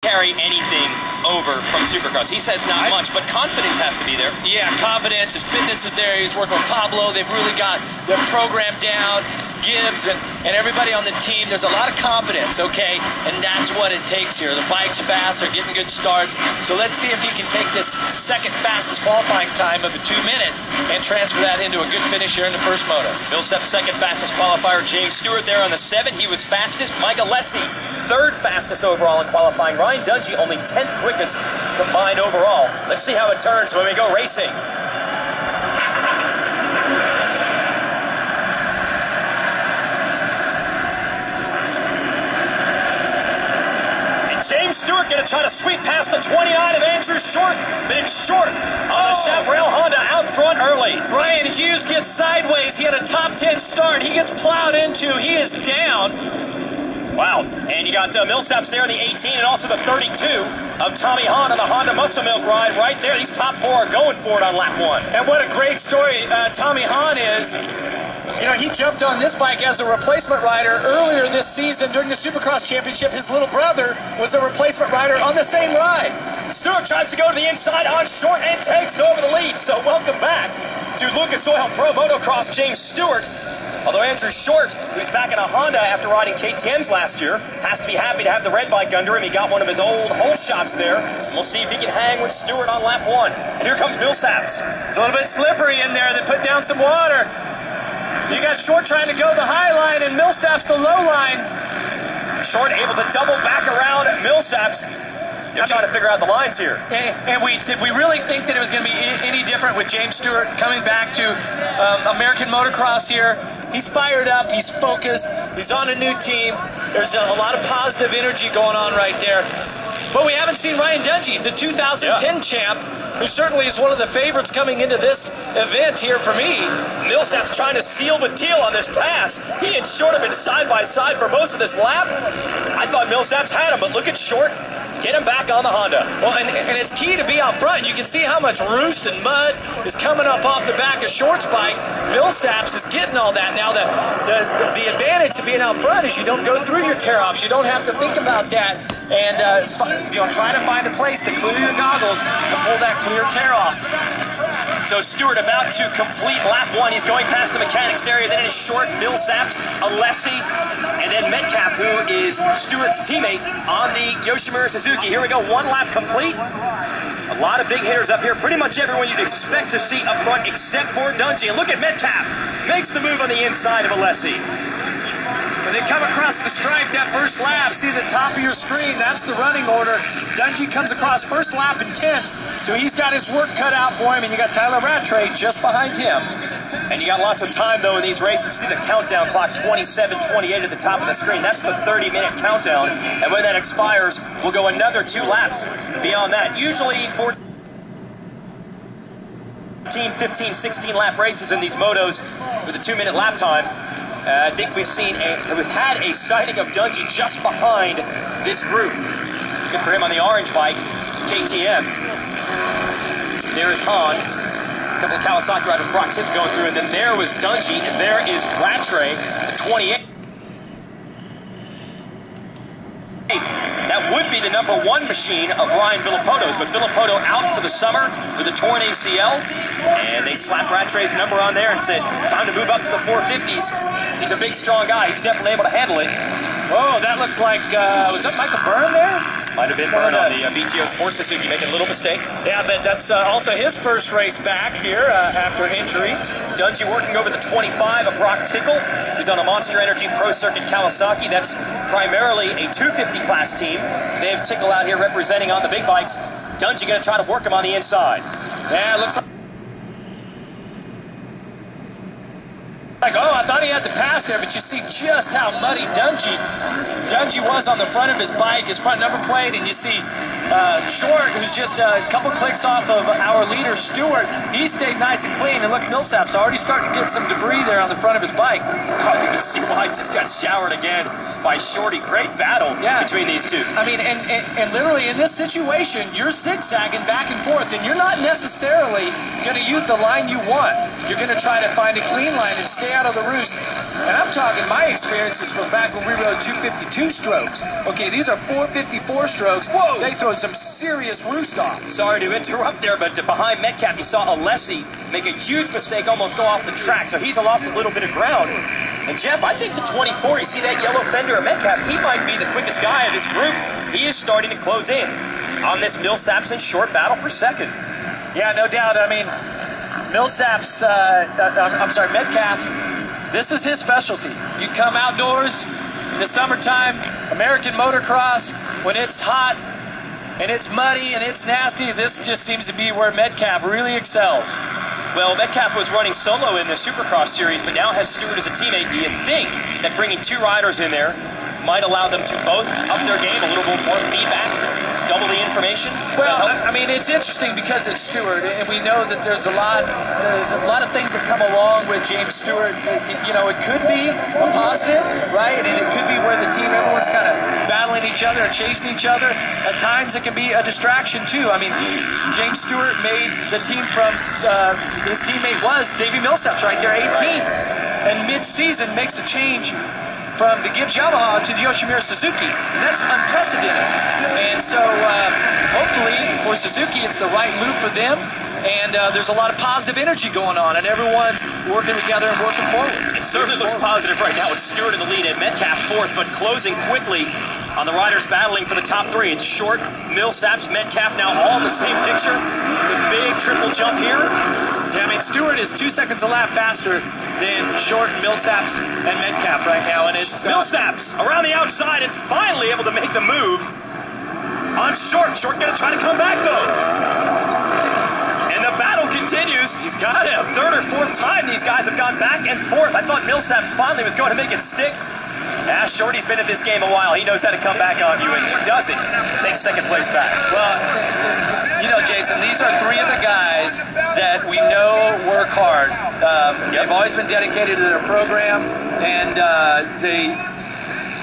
carry anything over from Supercross? He says not much, but confidence has to be there. Yeah, confidence. His fitness is there. He's working with Pablo. They've really got their program down. Gibbs and everybody on the team. There's a lot of confidence, okay? And that's what it takes here. The bike's fast. They're getting good starts. So let's see if he can take this second fastest qualifying time of the 2 minute and transfer that into a good finish here in the first moto. Millsap's second fastest qualifier. James Stewart there on the 7. He was fastest. Mike Alessi, third fastest overall in qualifying. Ryan Dungey only 10th quickest combined overall. Let's see how it turns when we go racing. James Stewart going to try to sweep past the 29 of Andrew Short, but it's Short on the Chaparral Honda out front early. Ryan Hughes gets sideways. He had a top 10 start. He gets plowed into. He is down. Wow. And you got Millsaps there in the 18 and also the 32 of Tommy Hahn on the Honda Muscle Milk ride right there. These top 4 are going for it on lap 1. And what a great story Tommy Hahn is. You know, he jumped on this bike as a replacement rider earlier this season during the Supercross Championship. His little brother was a replacement rider on the same ride. Stewart tries to go to the inside on Short and takes over the lead. So welcome back to Lucas Oil Pro Motocross, James Stewart. Although Andrew Short, who's back in a Honda after riding KTM's last year, has to be happy to have the red bike under him. He got one of his old hole shots there. And we'll see if he can hang with Stewart on lap 1. And here comes Millsaps. It's a little bit slippery in there. They put down some water. You got Short trying to go the high line and Millsaps the low line. Short able to double back around Millsaps. They're trying to figure out the lines here. And did we really think that it was going to be any different with James Stewart coming back to American motocross here? He's fired up. He's focused. He's on a new team. There's a lot of positive energy going on right there. But we haven't seen Ryan Dungey, the 2010 champ, who certainly is one of the favorites coming into this event here for me. Millsaps trying to seal the deal on this pass. He and Short have been side by side for most of this lap. I thought Millsaps had him, but look at Short. Get him back on the Honda. Well, and it's key to be out front. You can see how much roost and mud is coming up off the back of Short's bike. Millsaps is getting all that. Now, the advantage to being out front is you don't go through your tear-offs. You don't have to think about that. And, try to find a place to clear your goggles and pull that clear tear-off. So Stewart about to complete lap 1. He's going past the mechanics area. Then it is Short, Millsaps, Alessi, and then Metcalf, who is Stewart's teammate on the Yoshimura Suzuki. Here we go, 1 lap complete. A lot of big hitters up here. Pretty much everyone you'd expect to see up front except for Dungey. And look at Metcalf. Makes the move on the inside of Alessi. When they come across the stripe that first lap, see the top of your screen, that's the running order. Dungey comes across first lap in 10th, so he's got his work cut out for him, and you got Tyler Rattray just behind him. And you got lots of time, though, in these races. See the countdown clock, 27:28 at the top of the screen. That's the 30-minute countdown, and when that expires, we'll go another 2 laps beyond that. Usually 14, 15, 16 lap races in these motos with a 2-minute lap time. I think we've had a sighting of Dungey just behind this group. Good for him on the orange bike, KTM. There is Hahn. A couple of Kawasaki riders, Brock Tipp going through, and then there was Dungey, and there is Rattray, the 28. That would be the number 1 machine of Ryan Villopoto's, but Villopoto out for the summer with a torn ACL, and they slapped Rattray's number on there and said, time to move up to the 450s. He's a big, strong guy. He's definitely able to handle it. Whoa, that looked like, was that Michael Byrne there? Might have been Byrne on the BTO Sports Suzuki, making a little mistake. Yeah, but that's also his first race back here after injury. Dungey working over the 25 of Brock Tickle. He's on the Monster Energy Pro Circuit Kawasaki. That's primarily a 250 class team. They have Tickle out here representing on the big bikes. Dungey going to try to work him on the inside. Yeah, it looks like, oh, I thought he had the pass there, but you see just how muddy Dungey was on the front of his bike, his front number plate, and you see Short, who's just a couple clicks off of our leader, Stewart. He stayed nice and clean, and look, Millsaps already starting to get some debris there on the front of his bike. Oh, you can see why he just got showered again by Shorty. Great battle between these two. I mean, and literally in this situation, you're zigzagging back and forth, and you're not necessarily going to use the line you want. You're going to try to find a clean line and stay out of the roost. strokes. And I'm talking my experiences from back when we rode 252 strokes. Okay, these are 454 strokes. Whoa! They throw some serious roost off. Sorry to interrupt there, but behind Metcalf, you saw Alessi make a huge mistake, almost go off the track, so he's lost a little bit of ground. And Jeff, I think the 24, you see that yellow fender of Metcalf, he might be the quickest guy of this group. He is starting to close in on this Millsap's short battle for second. Yeah, no doubt. I mean, Millsap's, Metcalf, this is his specialty. You come outdoors in the summertime, American motocross, when it's hot and it's muddy and it's nasty, this just seems to be where Metcalf really excels. Well, Metcalf was running solo in the Supercross series, but now has Stewart as a teammate. Do you think that bringing two riders in there might allow them to both up their game, a little bit more feedback, double the information? Well, I mean, it's interesting because it's Stewart, and we know that there's a lot of things that come along with James Stewart. You know, it could be a positive, right? And it could be where the team, everyone's kind of battling each other, chasing each other. At times, it can be a distraction, too. I mean, James Stewart made the team from, his teammate was Davey Millsaps right there, 18th. And mid-season makes a change from the Gibbs Yamaha to the Yoshimura Suzuki. And that's unprecedented. And so hopefully for Suzuki it's the right move for them. And there's a lot of positive energy going on, and everyone's working together and working forward. It certainly looks positive right now with Stewart in the lead and Metcalf fourth, but closing quickly on the riders battling for the top three. It's Short, Millsaps, Metcalf now all in the same picture. It's a big triple jump here. Yeah, I mean, Stewart is 2 seconds a lap faster than Short, Millsaps, and Metcalf right now. And it's Millsaps around the outside and finally able to make the move on Short. Short gonna try to come back though. And the battle continues. He's got it. Third or fourth time these guys have gone back and forth. I thought Millsaps finally was going to make it stick. Yeah, Shorty's been at this game a while. He knows how to come back on you, and he doesn't take second place back. Well, you know, Jason, these are three of the guys that we know work hard. They've always been dedicated to their program, and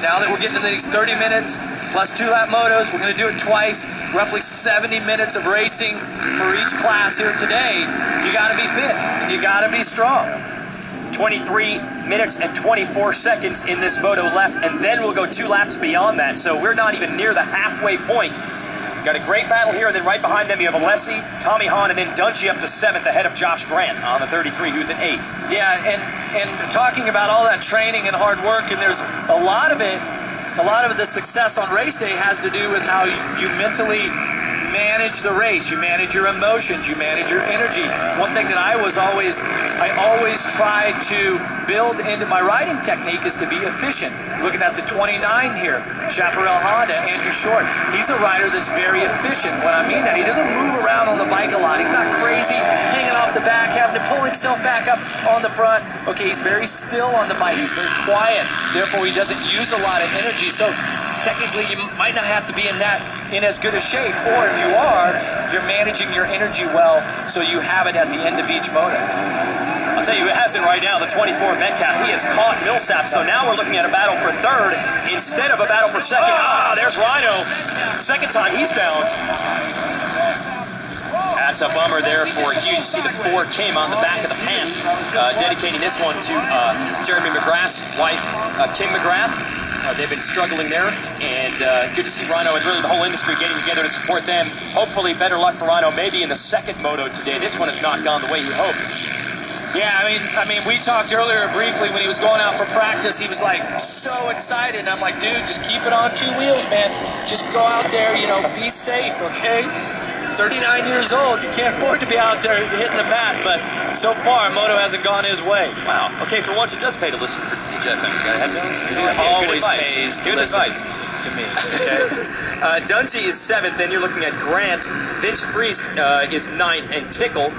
now that we're getting into these 30 minutes plus 2-lap motos, we're going to do it twice, roughly 70 minutes of racing for each class here today. You got to be fit, and you got to be strong. 23 minutes and 24 seconds in this moto left, and then we'll go 2 laps beyond that. So we're not even near the halfway point. Got a great battle here, and then right behind them you have Alessi, Tommy Hahn, and then Dungey up to 7th ahead of Josh Grant on the 33, who's in 8th. Yeah, and talking about all that training and hard work, and there's a lot of the success on race day has to do with how you mentally manage the race, you manage your emotions, you manage your energy. One thing that I always try to build into my riding technique is to be efficient. Looking at the 29 here, Chaparral Honda, Andrew Short. He's a rider that's very efficient. When I mean that, he doesn't move around on the bike a lot. He's not crazy, hanging off the back, having to pull himself back up on the front. Okay, he's very still on the bike. He's very quiet. Therefore, he doesn't use a lot of energy. So technically, you might not have to be in as good a shape, or if you are, you're managing your energy well, so you have it at the end of each moto. I'll tell you who has it right now, the 24 Metcalf. He has caught Millsaps, so now we're looking at a battle for third instead of a battle for second. There's Rhino. Second time he's down. That's a bummer there for Hughes. You see the 4 came on the back of the pants, dedicating this one to Jeremy McGrath's wife, Kim McGrath. They've been struggling there, and good to see Rhino and really the whole industry getting together to support them. Hopefully better luck for Rhino maybe in the second moto today. This one has not gone the way he hoped. Yeah, I mean, we talked earlier briefly when he was going out for practice. He was like so excited, and I'm like, dude, just keep it on 2 wheels, man. Just go out there, you know, be safe, okay? 39 years old, you can't afford to be out there hitting the mat, but so far, Moto hasn't gone his way. Wow. Okay, for once, it does pay to listen to Jeff FM. It always pays to listen to me. Okay. Dungey is 7th, then you're looking at Grant. Vince Freeze is 9th, and Tickle,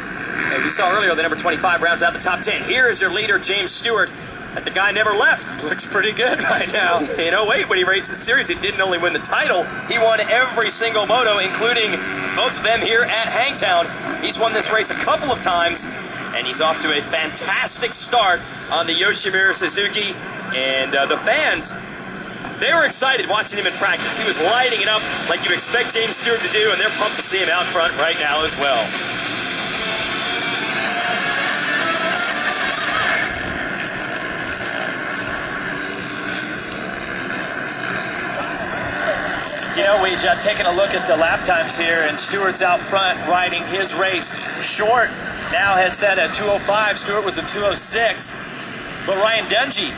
as we saw earlier, the number 25 rounds out the top 10. Here is their leader, James Stewart. That the guy never left. Looks pretty good right now. In 08, when he raced the series, he didn't only win the title, he won every single moto, including both of them here at Hangtown. He's won this race a couple of times, and he's off to a fantastic start on the Yoshimura Suzuki. And the fans, they were excited watching him in practice. He was lighting it up like you expect James Stewart to do, and they're pumped to see him out front right now as well. Well, we've taken a look at the lap times here, and Stewart's out front riding his race. Short now has set a 2:05. Stewart was a 2:06. But Ryan Dungey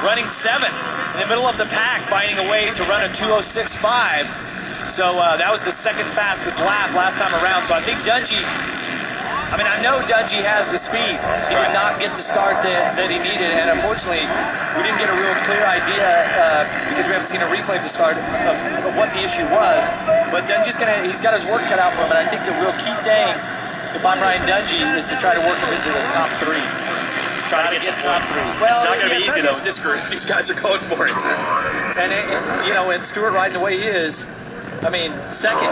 running 7th in the middle of the pack, finding a way to run a 2:06.5. So that was the second fastest lap last time around. So I think Dungey, I know Dungey has the speed. He did not get the start that he needed, and unfortunately, we didn't get a real clear idea because we haven't seen a replay of the start of what the issue was. But Dungey's he's got his work cut out for him, and I think the real key thing, if I'm Ryan Dungey, is to try to work him into the top 3. Try to get top 3. Well, it's not going to be easy, though, with this group. These guys are going for it. And, and Stewart riding the way he is, second.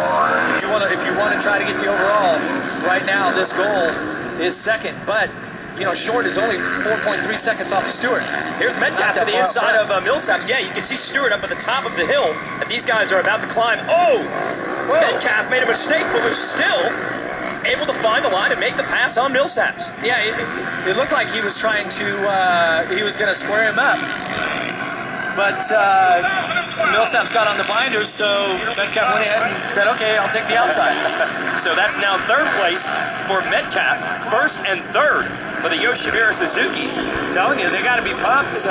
If you want to try to get the overall, right now this goal is second. But Short is only 4.3 seconds off of Stewart. Here's Metcalf to the inside of Millsaps. Yeah, you can see Stewart up at the top of the hill that these guys are about to climb. Oh, whoa. Metcalf made a mistake, but was still able to find the line and make the pass on Millsaps. Yeah, it looked like he was trying to, he was going to square him up. But Millsaps got on the binders, so Metcalf went ahead and said, okay, I'll take the outside. So that's now 3rd place for Metcalf, 1st and 3rd for the Yoshimura Suzukis. I'm telling you, they got to be pumped.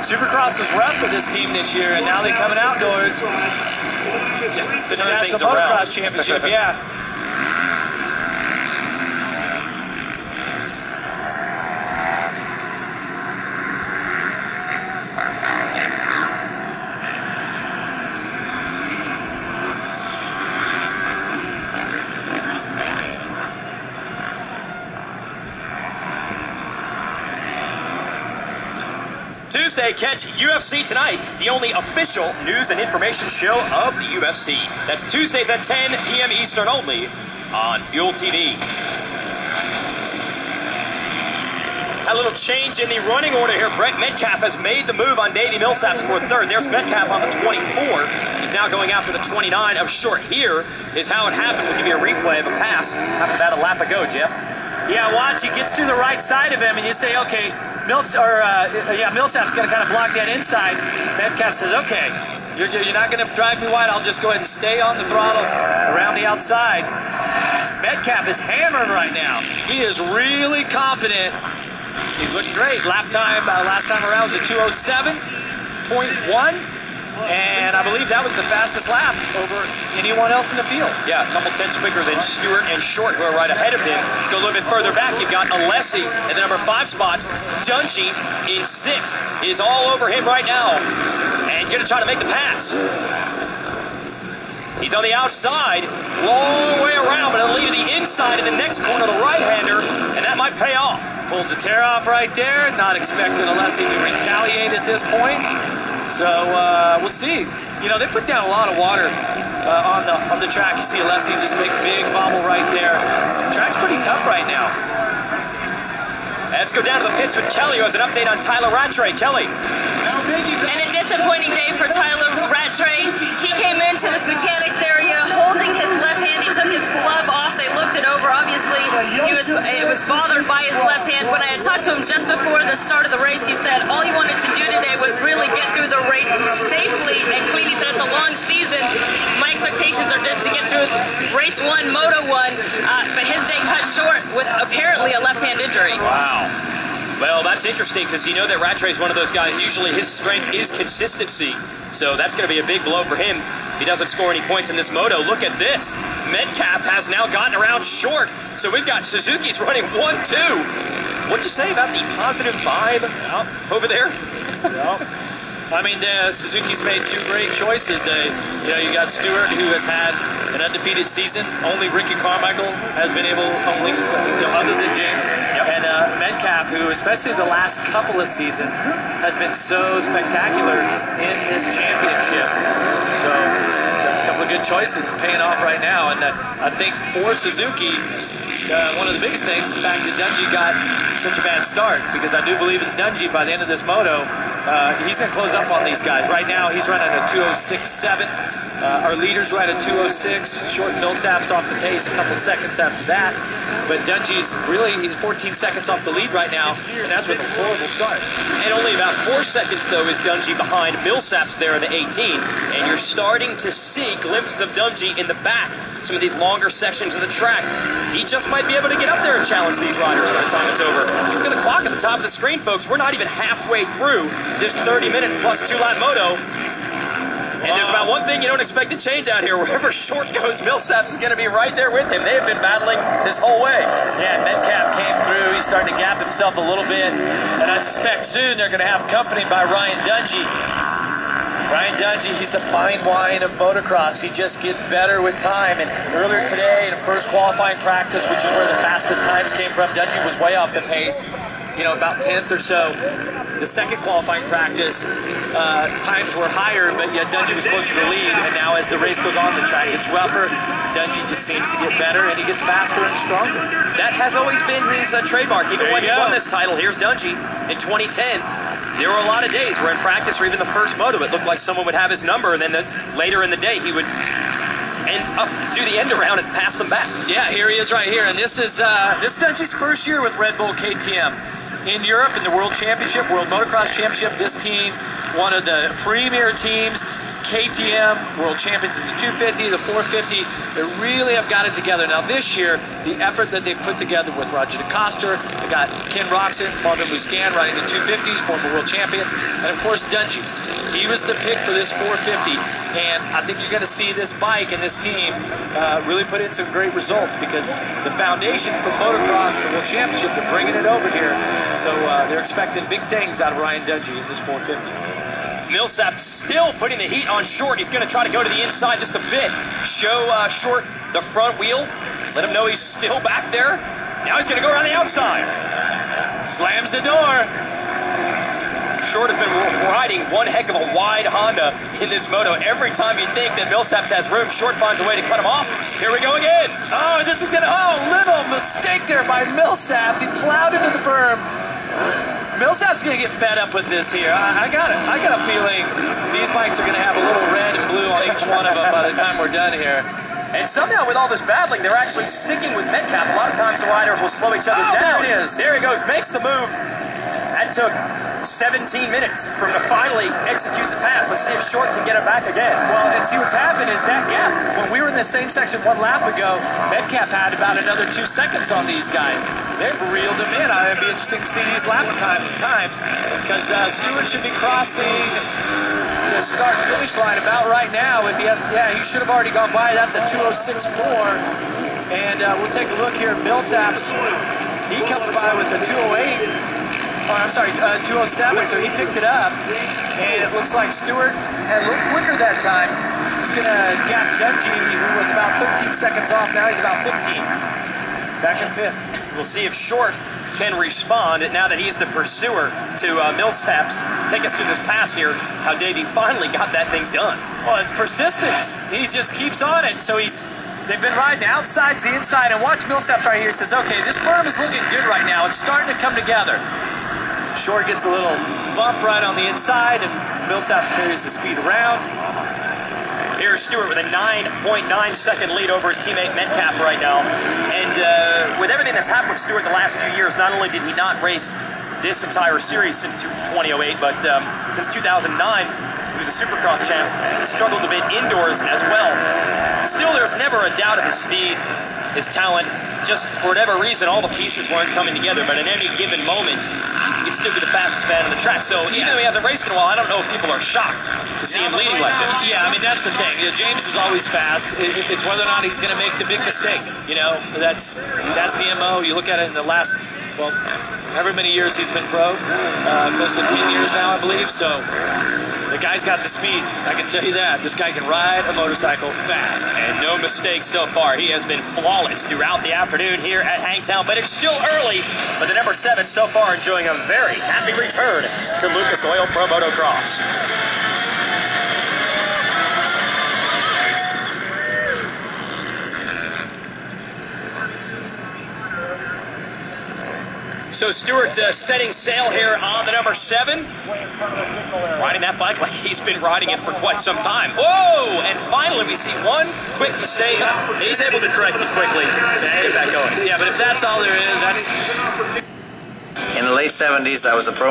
Supercross was rough for this team this year, and now they're coming outdoors to the National Motocross Championship. Yeah. Tuesday, catch UFC Tonight, the only official news and information show of the UFC. That's Tuesdays at 10 p.m. Eastern only on Fuel TV. A little change in the running order here. Brett Metcalf has made the move on Davey Millsaps for 3rd. There's Metcalf on the 24. He's now going after the 29 of Short. Here is how it happened. We'll give you a replay of a pass after about a lap ago, Jeff. Yeah, watch. He gets to the right side of him, and you say, okay, Millsap's going to kind of block that inside. Metcalf says, okay, you're not going to drive me wide. I'll just go ahead and stay on the throttle around the outside. Metcalf is hammering right now. He is really confident. He's looking great. Lap time last time around was a 2:07.1. And I believe that was the fastest lap over anyone else in the field. Yeah, a couple tenths quicker than Stewart and Short, who are right ahead of him. Let's go a little bit further back. You've got Alessi at the number 5 spot. Dungey in 6th is all over him right now. And going to try to make the pass. He's on the outside, long way around, but it'll lead to the inside of the next corner, the right-hander, and that might pay off. Pulls the tear off right there. Not expecting Alessi to retaliate at this point. So we'll see. They put down a lot of water on the track. You see Alessi just make a big bobble right there. The track's pretty tough right now. Let's go down to the pits with Kelly, who has an update on Tyler Rattray. Kelly. And a disappointing day for Tyler Rattray. He came into this mechanics area holding his left hand. He took his glove off. They looked it over. Obviously, it was bothered by his left hand. When I had talked to him just before the start of the race, he said all he wanted to do today was really get through the race safely and clean. He said it's a long season. My expectations are just to get through race 1, Moto 1, but his day cut short with apparently a left-hand injury. Wow. Well, that's interesting because you know that Rattray is one of those guys, usually his strength is consistency. So that's going to be a big blow for him if he doesn't score any points in this moto. Look at this. Metcalf has now gotten around Short. So we've got Suzuki's running 1-2. What'd you say about the positive vibe over there? The Suzuki's made 2 great choices. You got Stewart, who has had an undefeated season. Only Ricky Carmichael has been able, other than James. And Metcalf, who, especially the last couple of seasons, has been so spectacular in this championship. So, a couple of good choices paying off right now. And I think for Suzuki, one of the biggest things is the fact that Dungey got such a bad start, because I do believe that Dungey, by the end of this moto, he's going to close up on these guys. Right now, he's running a 2:06.7. Our leaders right at 2:06. Short Millsaps off the pace a couple seconds after that. But Dungey's he's 14 seconds off the lead right now, and that's with a horrible start. And only about 4 seconds, though, is Dungey behind Millsaps there in the 18. And you're starting to see glimpses of Dungey in the back, some of these longer sections of the track. He just might be able to get up there and challenge these riders by the time it's over. Look at the clock at the top of the screen, folks. We're not even halfway through this 30-minute plus 2-lap moto. And there's about one thing you don't expect to change out here. Wherever Short goes, Millsaps is going to be right there with him. They have been battling this whole way. Yeah, Metcalf came through. He's starting to gap himself a little bit. And I suspect soon they're going to have company by Ryan Dungey. Ryan Dungey, he's the fine wine of motocross. He just gets better with time. And earlier today, in the first qualifying practice, which is where the fastest times came from, Dungey was way off the pace, about 10th or so. The second qualifying practice, times were higher, but yet Dungey was closer to the lead. And now as the race goes on, the track gets rougher. Dungey just seems to get better, and he gets faster and stronger. That has always been his trademark. Even when he won this title, here's Dungey in 2010. There were a lot of days where in practice or even the first moto, it looked like someone would have his number, and then later in the day, he would do the end around and pass them back. Yeah, here he is right here. And this is Dungey's first year with Red Bull KTM. In Europe, in the World Championship, World Motocross Championship, this team, one of the premier teams, KTM, world champions in the 250, the 450, they really have got it together. Now this year, the effort that they've put together with Roger DeCoster, they got Ken Roxon, Marvin Muscan riding the 250s, former world champions, and of course Dungey. He was the pick for this 450, and I think you're going to see this bike and this team really put in some great results because the foundation for motocross, the World Championship, they're bringing it over here. So they're expecting big things out of Ryan Dungey in this 450. Millsaps still putting the heat on Short. He's going to try to go to the inside just a bit. Show Short the front wheel. Let him know he's still back there. Now he's going to go around the outside. Slams the door. Short has been riding one heck of a wide Honda in this moto. Every time you think that Millsaps has room, Short finds a way to cut him off. Here we go again. Oh, this is little mistake there by Millsaps. He plowed into the berm. Millsaps is going to get fed up with this here. I got a feeling these bikes are going to have a little red and blue on each one of them by the time we're done here. And somehow with all this battling, they're actually sticking with Metcalf. A lot of times the riders will slow each other down. There it is. There he goes, makes the move. That took 17 minutes for him to finally execute the pass. Let's see if Short can get it back again. Well, and see what's happened is that gap. When we were in the same section 1 lap ago, Metcalf had about another 2 seconds on these guys. They've reeled him in. It'd be interesting to see these lap times because Stewart should be crossing the start-finish line about right now. If he has, he should have already gone by. That's a 2:06.4. And we'll take a look here. Millsaps, he comes by with a 2:08. Oh, I'm sorry, 2:07, so he picked it up. And it looks like Stewart had a little quicker that time. He's going to gap Dungey, who was about 13 seconds off. Now he's about 15. Back in 5th. We'll see if Short can respond now that he's the pursuer to Millsaps. Take us through this pass here, how Davey finally got that thing done. Well, it's persistence. He just keeps on it. So they've been riding outside to the inside. And watch Millsaps right here. He says, okay, this berm is looking good right now. It's starting to come together. Short gets a little bump right on the inside, and Millsaps carries the speed around. Here's Stewart with a 9.9-second lead over his teammate Metcalf right now. And with everything that's happened with Stewart the last 2 years, not only did he not race this entire series since 2008, but since 2009, he was a Supercross champ. He struggled a bit indoors as well. Still, there's never a doubt of his speed, his talent. Just for whatever reason, all the pieces weren't coming together. But at any given moment, he could still be the fastest man on the track. So even though he hasn't raced in a while, I don't know if people are shocked to see him leading like this. Yeah, I mean, that's the thing. James is always fast. It's whether or not he's going to make the big mistake. That's the MO. You look at it in the last, however many years he's been pro, close to 10 years now, I believe. So the guy's got the speed. I can tell you that. This guy can ride a motorcycle fast. And no mistakes so far. He has been flawless throughout the afternoon here at Hangtown, but it's still early. But the number 7 so far enjoying a very happy return to Lucas Oil Pro Motocross. So Stewart setting sail here on the number 7. Riding that bike like he's been riding it for quite some time. Whoa! And finally we see one quick mistake. He's able to correct it quickly and get back going. Yeah, but if that's all there is, that's... In the late 70s, I was a pro